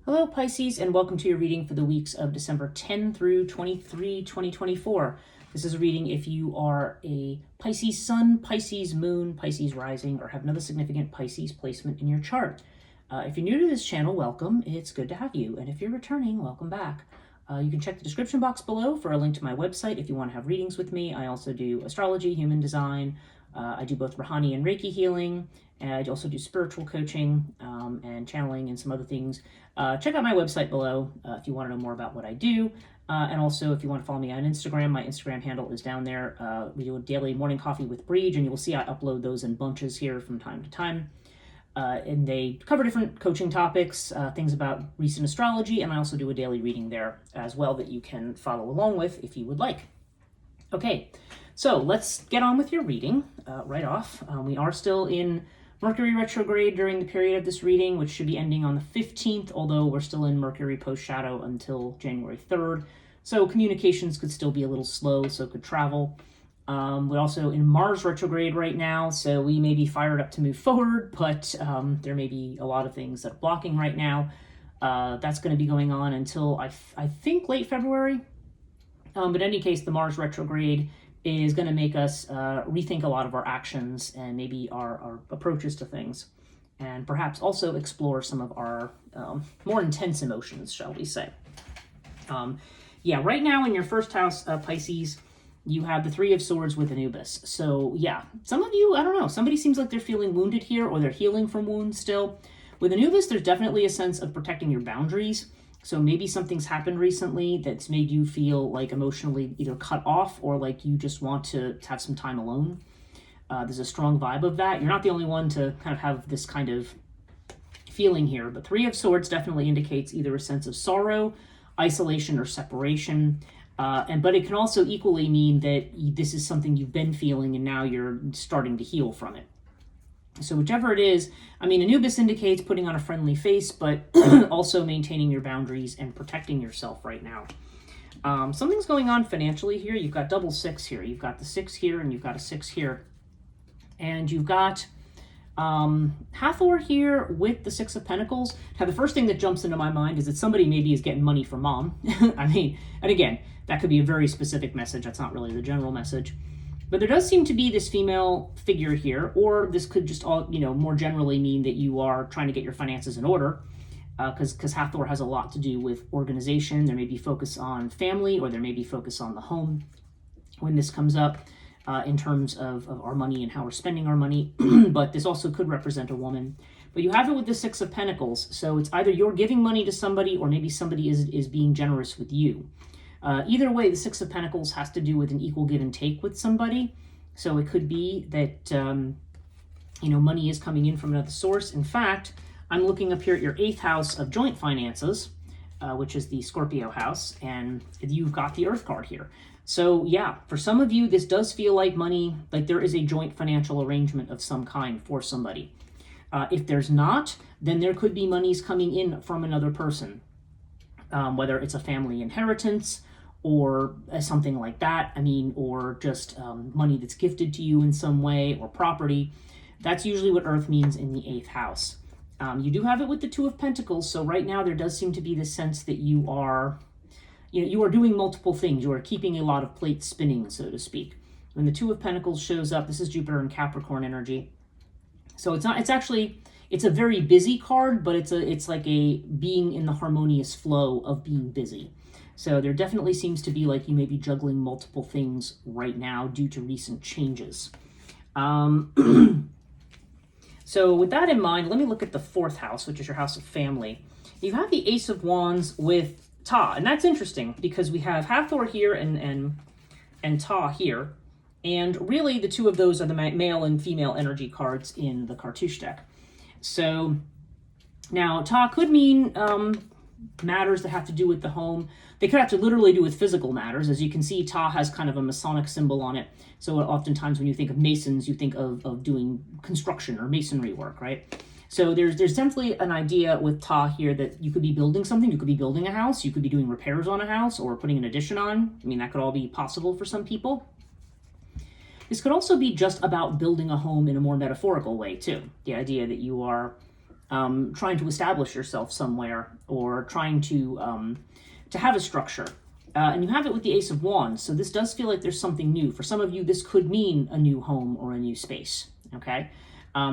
Hello, Pisces, and welcome to your reading for the weeks of December 10 through 23, 2024. This is a reading if you are a Pisces sun, Pisces moon, Pisces rising, or have another significant Pisces placement in your chart. If you're new to this channel, welcome. It's good to have you. And if you're returning, welcome back. You can check the description box below for a link to my website if you want to have readings with me. I also do astrology, human design. I do both Chthonia and Reiki healing. And I also do spiritual coaching and channeling and some other things. Check out my website below if you want to know more about what I do. And also, if you want to follow me on Instagram, my Instagram handle is down there. We do a daily morning coffee with Breege, and you will see I upload those in bunches here from time to time. And they cover different coaching topics, things about recent astrology, and I also do a daily reading there as well that you can follow along with if you would like. Okay, so let's get on with your reading right off. We are still in Mercury retrograde during the period of this reading, which should be ending on the 15th, although we're still in Mercury post-shadow until January 3rd. So communications could still be a little slow, so could travel. We're also in Mars retrograde right now, so we may be fired up to move forward, but there may be a lot of things that are blocking right now. That's going to be going on until, I think, late February. But in any case, the Mars retrograde is going to make us rethink a lot of our actions and maybe our approaches to things, and perhaps also explore some of our more intense emotions, shall we say. Yeah, right now in your first house, Pisces, you have the Three of Swords with Anubis. So yeah, some of you, I don't know, somebody seems like they're feeling wounded here, or they're healing from wounds still. With Anubis, there's definitely a sense of protecting your boundaries. So maybe something's happened recently that's made you feel like emotionally either cut off or like you just want to have some time alone. There's a strong vibe of that. You're not the only one to kind of have this kind of feeling here, but Three of Swords definitely indicates either a sense of sorrow, isolation, or separation. But it can also equally mean that this is something you've been feeling and now you're starting to heal from it. So whichever it is, I mean, Anubis indicates putting on a friendly face, but also maintaining your boundaries and protecting yourself right now. Something's going on financially here. You've got double six here. You've got the 6 here, and you've got a 6 here. And you've got Hathor here with the 6 of Pentacles. Now, the first thing that jumps into my mind is that somebody maybe is getting money from mom. I mean, and again, that could be a very specific message. That's not really the general message. But there does seem to be this female figure here, or this could just all, more generally mean that you are trying to get your finances in order, because Hathor has a lot to do with organization. There may be focus on family, or there may be focus on the home when this comes up in terms of our money and how we're spending our money. But this also could represent a woman. But you have it with the 6 of Pentacles, so it's either you're giving money to somebody, or maybe somebody is being generous with you. Either way, the 6 of Pentacles has to do with an equal give and take with somebody. So it could be that, money is coming in from another source. In fact, I'm looking up here at your 8th house of joint finances, which is the Scorpio house, and you've got the Earth card here. So yeah, for some of you, this does feel like money, like there is a joint financial arrangement of some kind for somebody. If there's not, then there could be monies coming in from another person, whether it's a family inheritance, or something like that, or just money that's gifted to you in some way, or property. That's usually what Earth means in the 8th house. You do have it with the 2 of Pentacles, so right now there does seem to be this sense that you are doing multiple things. You are keeping a lot of plates spinning, so to speak. When the 2 of Pentacles shows up, this is Jupiter and Capricorn energy. So it's a very busy card, but it's like a being in the harmonious flow of being busy. So there definitely seems to be like you may be juggling multiple things right now due to recent changes. So with that in mind, let me look at the 4th house, which is your house of family. You have the Ace of Wands with Ta, and that's interesting because we have Hathor here and Ta here. And really the 2 of those are the male and female energy cards in the Cartouche deck. So now Ta could mean matters that have to do with the home. They could have to literally do with physical matters. As you can see, Ta has kind of a Masonic symbol on it. So oftentimes when you think of Masons, you think of doing construction or masonry work, right? So there's definitely an idea with Ta here that you could be building something. You could be building a house. You could be doing repairs on a house or putting an addition on. That could all be possible for some people. This could also be just about building a home in a more metaphorical way, too. The idea that you are trying to establish yourself somewhere, or trying to have a structure. And you have it with the Ace of Wands, so this does feel like there's something new. For some of you, this could mean a new home or a new space, okay?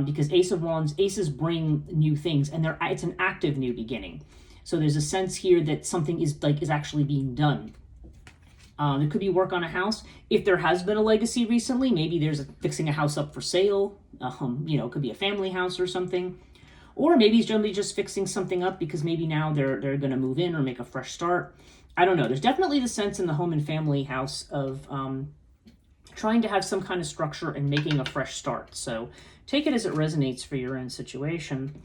Because Ace of Wands, aces bring new things, and it's an active new beginning. So there's a sense here that something is actually being done. It could be work on a house. If there has been a legacy recently, maybe there's fixing a house up for sale. It could be a family house or something. Or maybe he's generally just fixing something up because maybe now they're going to move in or make a fresh start. I don't know. There's definitely the sense in the home and family house of trying to have some kind of structure and making a fresh start. So take it as it resonates for your own situation.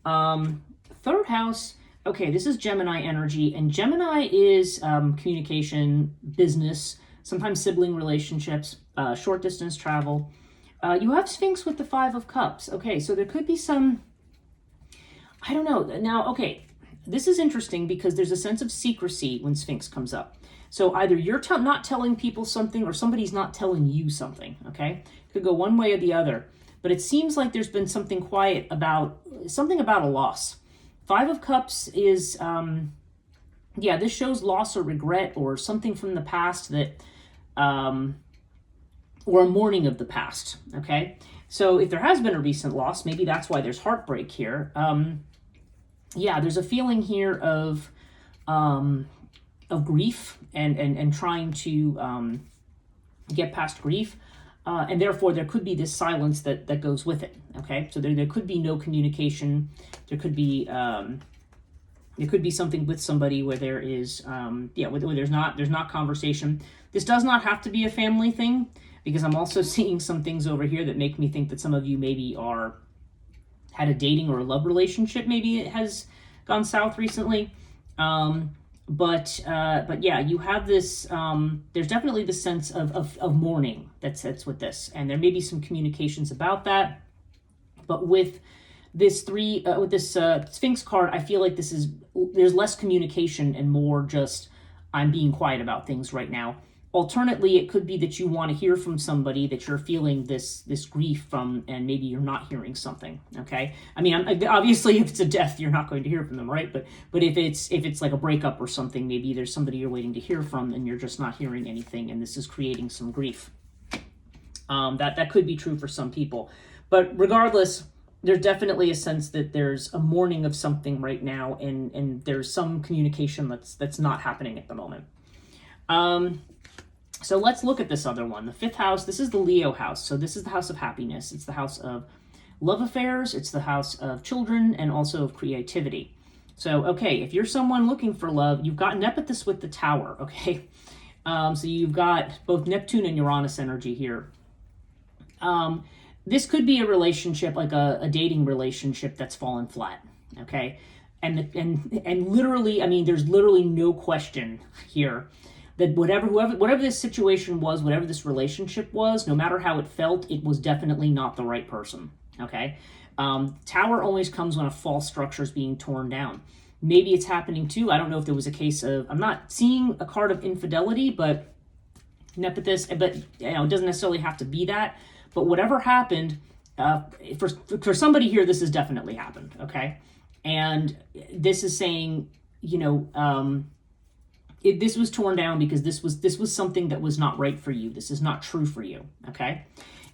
Third house, okay, this is Gemini energy, and Gemini is communication, business, sometimes sibling relationships, short distance travel. You have Sphinx with the Five of Cups. Okay, so there could be some, I don't know. Now, okay, this is interesting because there's a sense of secrecy when Sphinx comes up. So either you're not telling people something, or somebody's not telling you something, okay? Could go one way or the other. But it seems like there's been something quiet about a loss. Five of Cups is, this shows loss or regret or something from the past that, or a mourning of the past, okay? So if there has been a recent loss, maybe that's why there's heartbreak here. There's a feeling here of grief and trying to get past grief. And therefore, there could be this silence that goes with it, okay? So there could be no communication. There could be something with somebody where there is, where there's not conversation. This does not have to be a family thing, because I'm also seeing some things over here that make me think that some of you maybe had a dating or a love relationship. Maybe it has gone south recently. But yeah, you have this, there's definitely the sense of mourning that's with this. And there may be some communications about that. But with this Sphinx card, I feel like there's less communication and more just, I'm being quiet about things right now. Alternately, it could be that you want to hear from somebody that you're feeling this grief from, and maybe you're not hearing something. Okay, I mean, obviously, if it's a death, you're not going to hear from them, right? But if it's like a breakup or something, maybe there's somebody you're waiting to hear from, and you're just not hearing anything, and this is creating some grief. That could be true for some people, but regardless, there's definitely a sense that there's a mourning of something right now, and there's some communication that's not happening at the moment. So let's look at this other one. The fifth house, this is the Leo house. So this is the house of happiness. It's the house of love affairs. It's the house of children and also of creativity. So, okay, if you're someone looking for love, you've got Nepetus with the Tower, okay? So you've got both Neptune and Uranus energy here. This could be a relationship, like a dating relationship that's fallen flat, okay? And literally, I mean, there's literally no question here that whatever this situation was, whatever this relationship was, no matter how it felt, it was definitely not the right person, okay? Tower always comes when a false structure is being torn down. Maybe it's happening too. I don't know if there was a case of, I'm not seeing a card of infidelity, but Nepetus, but it doesn't necessarily have to be that. But whatever happened, for somebody here, this has definitely happened, okay? And this is saying, this was torn down because this was something that was not right for you. This is not true for you, okay?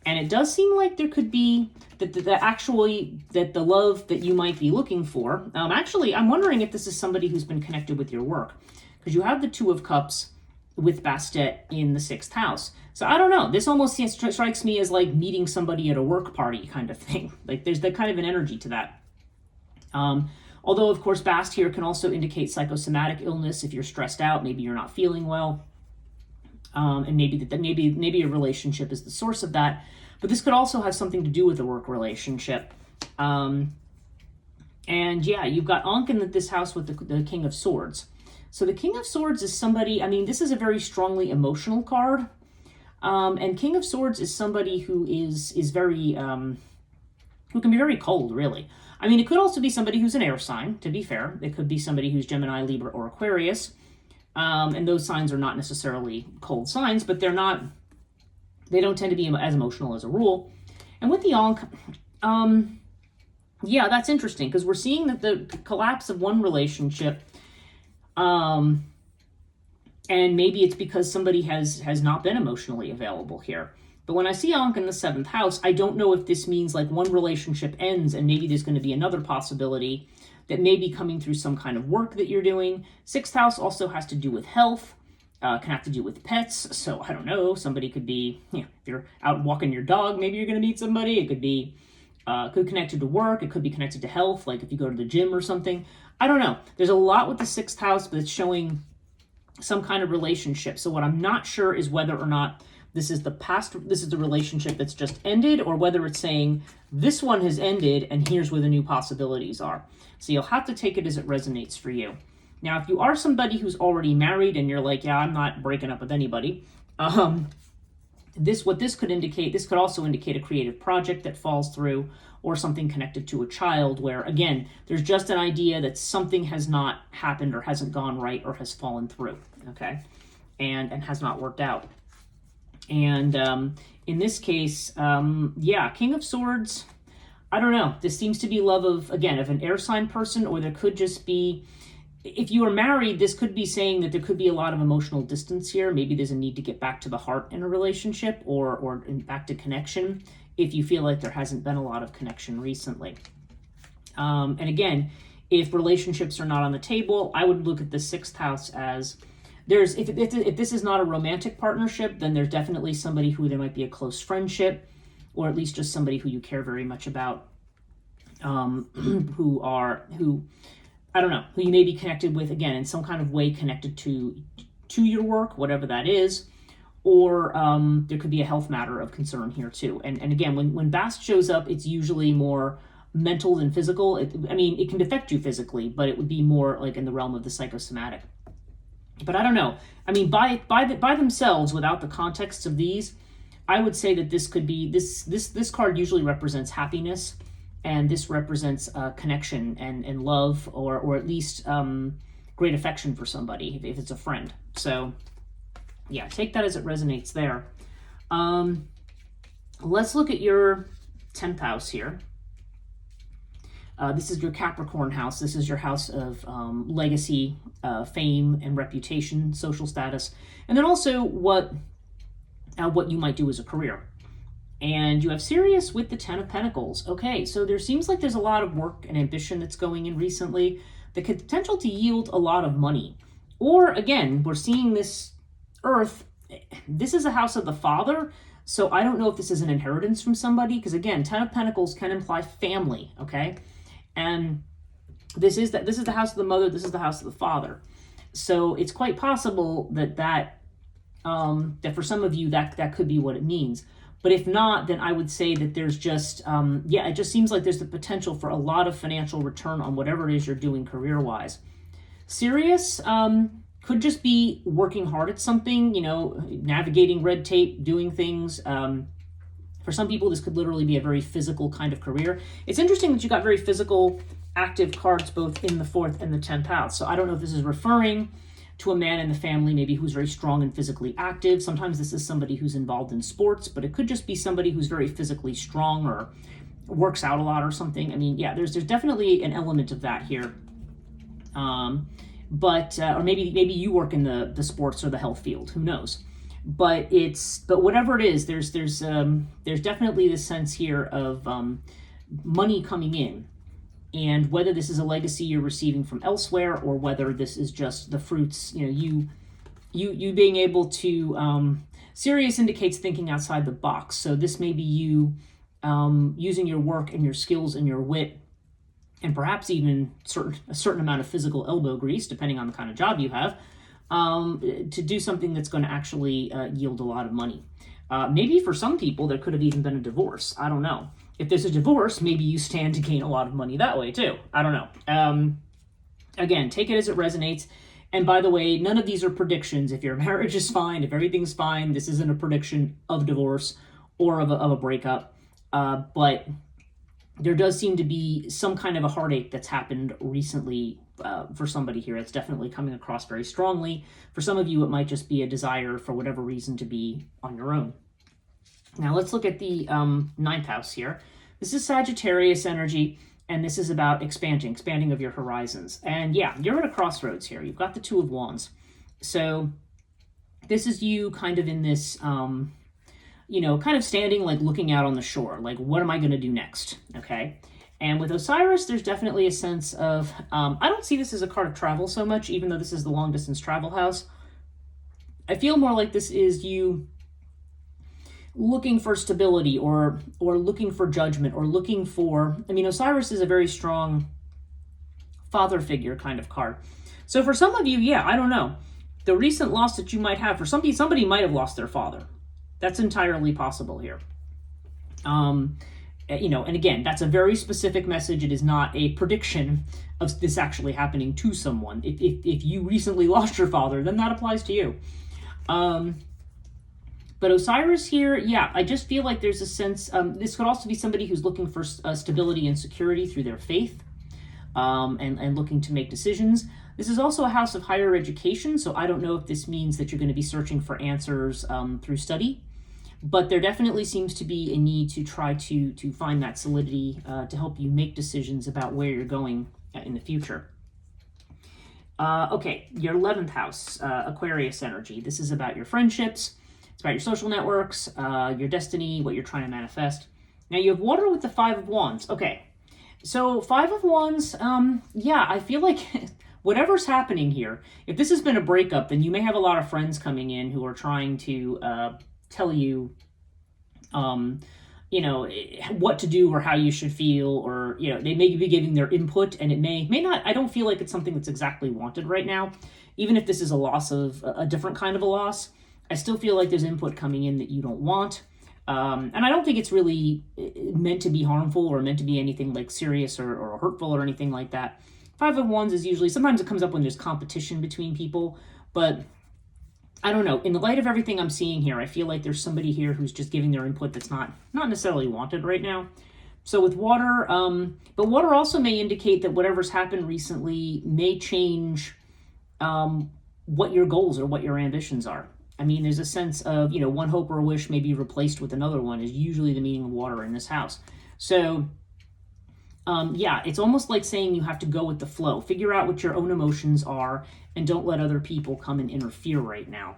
And it does seem like there could be that the love that you might be looking for. Actually, I'm wondering if this is somebody who's been connected with your work, because you have the Two of Cups with Bastet in the sixth house. So I don't know. This almost strikes me as like meeting somebody at a work party kind of thing. Like there's that kind of an energy to that. Although, of course, Bast here can also indicate psychosomatic illness. If you're stressed out, maybe you're not feeling well, and maybe a relationship is the source of that. But this could also have something to do with a work relationship. And yeah, you've got Ankh in this house with the King of Swords. So the King of Swords is somebody, I mean, this is a very strongly emotional card. And King of Swords is somebody who is very, who can be very cold, really. I mean, it could also be somebody who's an air sign, to be fair. It could be somebody who's Gemini, Libra, or Aquarius. And those signs are not necessarily cold signs, but they don't tend to be as emotional as a rule. And with the Ankh, Yeah, that's interesting because we're seeing that the collapse of one relationship, and maybe it's because somebody has not been emotionally available here. But when I see Ankh in the 7th house, I don't know if this means like one relationship ends and maybe there's going to be another possibility that may be coming through some kind of work that you're doing. 6th house also has to do with health, can have to do with pets. So I don't know, somebody could be, if you're out walking your dog, maybe you're going to meet somebody. It could be connected to work. It could be connected to health, like if you go to the gym or something. I don't know. There's a lot with the 6th house, but it's showing some kind of relationship. So what I'm not sure is whether or not this is the relationship that's just ended, or whether it's saying this one has ended and here's where the new possibilities are. So you'll have to take it as it resonates for you. Now, if you are somebody who's already married and you're like, yeah, I'm not breaking up with anybody, this could also indicate a creative project that falls through, or something connected to a child where, again, there's just an idea that something has not happened or hasn't gone right or has fallen through, okay, and has not worked out. And in this case, King of Swords, I don't know. This seems to be love of an air sign person, or there could just be, if you are married, this could be saying that there could be a lot of emotional distance here. Maybe there's a need to get back to the heart in a relationship, or back to connection if you feel like there hasn't been a lot of connection recently. And again, if relationships are not on the table, I would look at the 6th house as if this is not a romantic partnership, then there's definitely somebody who there might be a close friendship, or at least just somebody who you care very much about, who you may be connected with, again, in some kind of way connected to your work, whatever that is, or there could be a health matter of concern here too. And again, when Bast shows up, it's usually more mental than physical. It can affect you physically, but it would be more like in the realm of the psychosomatic. But I don't know. By themselves, without the context of these, I would say that this could be this card usually represents happiness, and this represents connection and love, or at least great affection for somebody if it's a friend. So yeah, take that as it resonates there. Let's look at your 10th house here. This is your Capricorn house. This is your house of legacy, fame, and reputation, social status, and then also what you might do as a career. And you have Sirius with the 10 of Pentacles. Okay, so there seems like there's a lot of work and ambition that's going in recently. The potential to yield a lot of money. Or again, we're seeing this Earth. This is a house of the father. So I don't know if this is an inheritance from somebody, because again, 10 of Pentacles can imply family, okay? And this is the house of the mother, this is the house of the father. So it's quite possible that for some of you that could be what it means. But if not, then I would say that there's just it just seems like there's the potential for a lot of financial return on whatever it is you're doing career-wise. Sirius could just be working hard at something, navigating red tape, doing things. For some people, this could literally be a very physical kind of career. It's interesting that you got very physical, active cards both in the 4th and the 10th house. So I don't know if this is referring to a man in the family, maybe who's very strong and physically active. Sometimes this is somebody who's involved in sports, but it could just be somebody who's very physically strong or works out a lot or something. There's definitely an element of that here. Or maybe you work in the sports or the health field. Who knows? But whatever it is, there's definitely this sense here of money coming in, and whether this is a legacy you're receiving from elsewhere, or whether this is just the fruits, you being able to. Sirius indicates thinking outside the box, so this may be you using your work and your skills and your wit, and perhaps even a certain amount of physical elbow grease, depending on the kind of job you have. To do something that's going to actually yield a lot of money. Maybe for some people, there could have even been a divorce. I don't know. If there's a divorce, maybe you stand to gain a lot of money that way too. I don't know. Again, take it as it resonates. And by the way, none of these are predictions. If your marriage is fine, if everything's fine, this isn't a prediction of divorce or of a breakup. But there does seem to be some kind of a heartache that's happened recently for somebody here. It's definitely coming across very strongly. For some of you, it might just be a desire for whatever reason to be on your own. Now let's look at the 9th house here. This is Sagittarius energy. And this is about expanding of your horizons. And yeah, you're at a crossroads here. You've got the Two of Wands. So this is you kind of in this, you know, kind of standing, like looking out on the shore. Like, what am I going to do next? Okay. And with Osiris, there's definitely a sense of, I don't see this as a card of travel so much, even though this is the long distance travel house. I feel more like this is you looking for stability or looking for judgment or looking for, I mean, Osiris is a very strong father figure kind of card. So for some of you, yeah, I don't know. The recent loss that you might have, for somebody might have lost their father. That's entirely possible here. You know, and again, that's a very specific message. It is not a prediction of this actually happening to someone. If you recently lost your father, then that applies to you. But Osiris here, yeah, I just feel like there's a sense, this could also be somebody who's looking for stability and security through their faith, and looking to make decisions. This is also a house of higher education, so I don't know if this means that you're going to be searching for answers through study, but there definitely seems to be a need to try to find that solidity to help you make decisions about where you're going in the future. Okay, your 11th house, Aquarius energy. This is about your friendships. It's about your social networks, your destiny, what you're trying to manifest. Now you have water with the 5 of Wands. Okay, so 5 of Wands, yeah, I feel like whatever's happening here, if this has been a breakup, then you may have a lot of friends coming in who are trying to tell you, you know, what to do or how you should feel, or, you know, they may be giving their input, and it may not, I don't feel like it's something that's exactly wanted right now. Even if this is a loss of a different kind of a loss, I still feel like there's input coming in that you don't want. And I don't think it's really meant to be harmful or meant to be anything like serious or hurtful or anything like that. 5 of Wands is usually, sometimes it comes up when there's competition between people, but I don't know. In the light of everything I'm seeing here, I feel like there's somebody here who's just giving their input that's not necessarily wanted right now. So with water, but water also may indicate that whatever's happened recently may change what your goals or what your ambitions are. I mean, there's a sense of, you know, one hope or a wish may be replaced with another one is usually the meaning of water in this house. So, yeah, it's almost like saying you have to go with the flow. Figure out what your own emotions are and don't let other people come and interfere right now.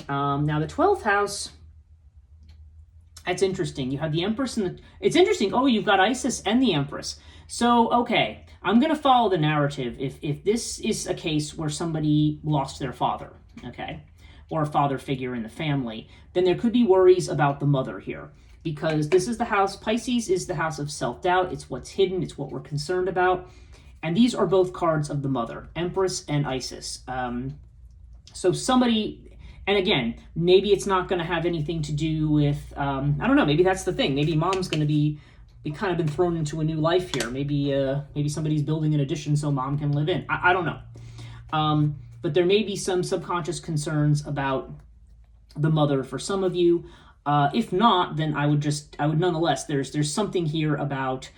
Now, the 12th house, that's interesting. You have the Empress and it's interesting. Oh, you've got Isis and the Empress. So, okay, I'm going to follow the narrative. If this is a case where somebody lost their father, okay, or a father figure in the family, then there could be worries about the mother here, because this is the house, Pisces is the house of self-doubt. It's what's hidden. It's what we're concerned about. And these are both cards of the mother, Empress and Isis. So somebody, and again, maybe it's not going to have anything to do with, I don't know, maybe that's the thing. Maybe mom's going to be kind of been thrown into a new life here. Maybe somebody's building an addition so mom can live in. I don't know. But there may be some subconscious concerns about the mother for some of you. If not, then I would nonetheless, there's something here about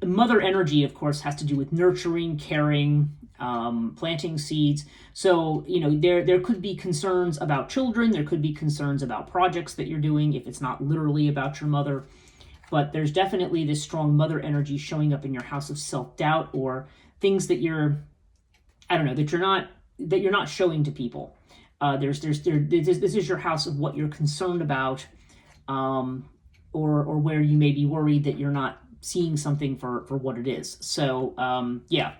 mother energy, of course, has to do with nurturing, caring, planting seeds. So, you know, there could be concerns about children. There could be concerns about projects that you're doing if it's not literally about your mother. But there's definitely this strong mother energy showing up in your house of self-doubt or things that you're, I don't know, that you're not showing to people. This is your house of what you're concerned about, or where you may be worried that you're not seeing something for what it is. So, yeah.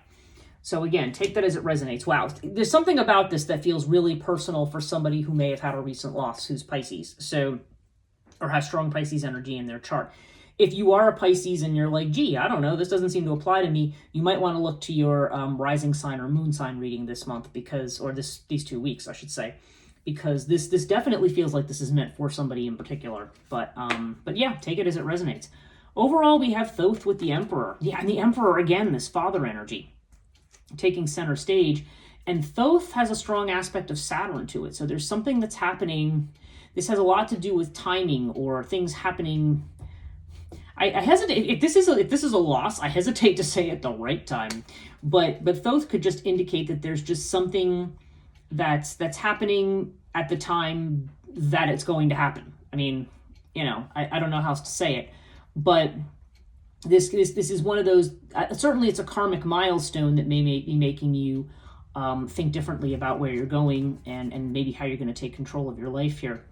So again, take that as it resonates. Wow. There's something about this that feels really personal for somebody who may have had a recent loss who's Pisces. So, or has strong Pisces energy in their chart. If you are a Pisces and you're like, gee, I don't know, this doesn't seem to apply to me, you might want to look to your rising sign or moon sign reading this month, or these 2 weeks, I should say, because this definitely feels like this is meant for somebody in particular. But yeah, take it as it resonates. Overall, we have Thoth with the Emperor. Yeah, and the Emperor, again, this father energy taking center stage. And Thoth has a strong aspect of Saturn to it. So there's something that's happening. This has a lot to do with timing or things happening. I hesitate, if this is a loss, I hesitate to say at the right time. But Thoth could just indicate that there's just something that's happening at the time that it's going to happen. I mean, you know, I don't know how else to say it. But this is one of those, certainly it's a karmic milestone that may be making you think differently about where you're going and maybe how you're going to take control of your life here.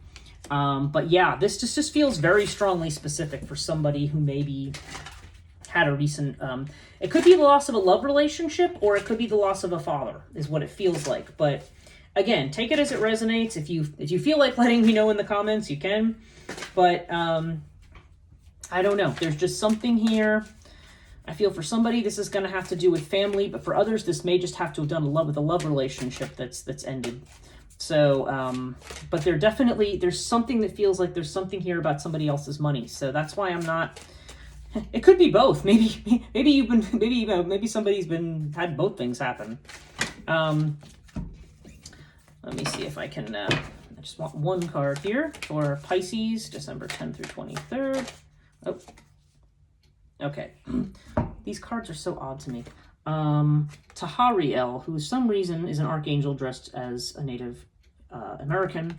But yeah, this just feels very strongly specific for somebody who maybe had a recent, it could be the loss of a love relationship, or it could be the loss of a father, is what it feels like. But again, take it as it resonates. If you feel like letting me know in the comments, you can. But I don't know. There's just something here. I feel for somebody this is going to have to do with family, but for others this may just have to have done with a love relationship that's ended. So, but there's something that feels like there's something here about somebody else's money. So that's why I'm not. It could be both. Maybe somebody's had both things happen. Let me see if I can. I just want one card here for Pisces, December 10th through 23rd. Oh, okay. These cards are so odd to me. Tahariel, who for some reason is an archangel dressed as a Native American.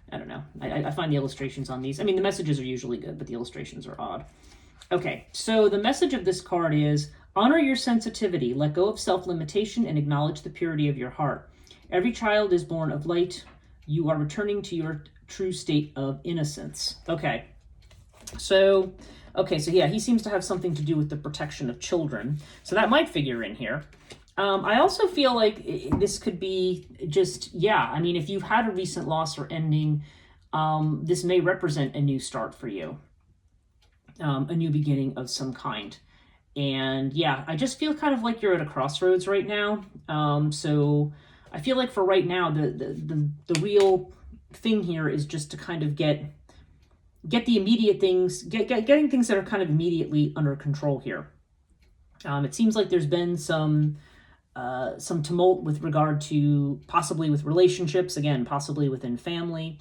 I don't know. I find the illustrations on these. I mean, the messages are usually good, but the illustrations are odd. Okay, so the message of this card is, honor your sensitivity, let go of self-limitation, and acknowledge the purity of your heart. Every child is born of light. You are returning to your true state of innocence. Okay, so yeah, he seems to have something to do with the protection of children. So that might figure in here. I also feel like this could be just, yeah, I mean, if you've had a recent loss or ending, this may represent a new start for you, a new beginning of some kind. And yeah, I just feel kind of like you're at a crossroads right now. So I feel like for right now, the real thing here is just to kind of get the immediate things, getting things that are kind of immediately under control here. It seems like there's been some tumult with regard to possibly with relationships, again, possibly within family.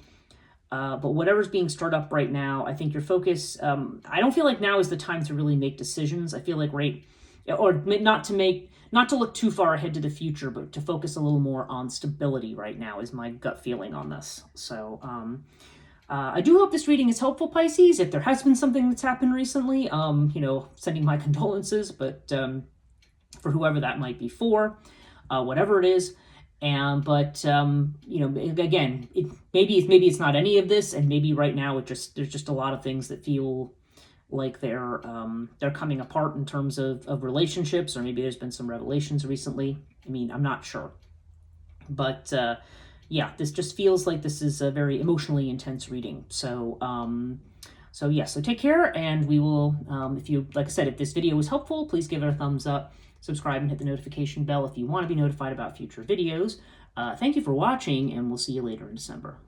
But whatever's being stirred up right now, I think your focus, I don't feel like now is the time to really make decisions. I feel like not to look too far ahead to the future, but to focus a little more on stability right now is my gut feeling on this. So I do hope this reading is helpful, Pisces. If there has been something that's happened recently, sending my condolences, but for whoever that might be for, whatever it is. Again, maybe it's not any of this, and maybe right now there's just a lot of things that feel like they're coming apart in terms of relationships, or maybe there's been some revelations recently. I mean, I'm not sure, but yeah, this just feels like this is a very emotionally intense reading. So so take care, and we will, like I said, if this video was helpful, please give it a thumbs up, subscribe, and hit the notification bell if you want to be notified about future videos. Thank you for watching, and we'll see you later in December.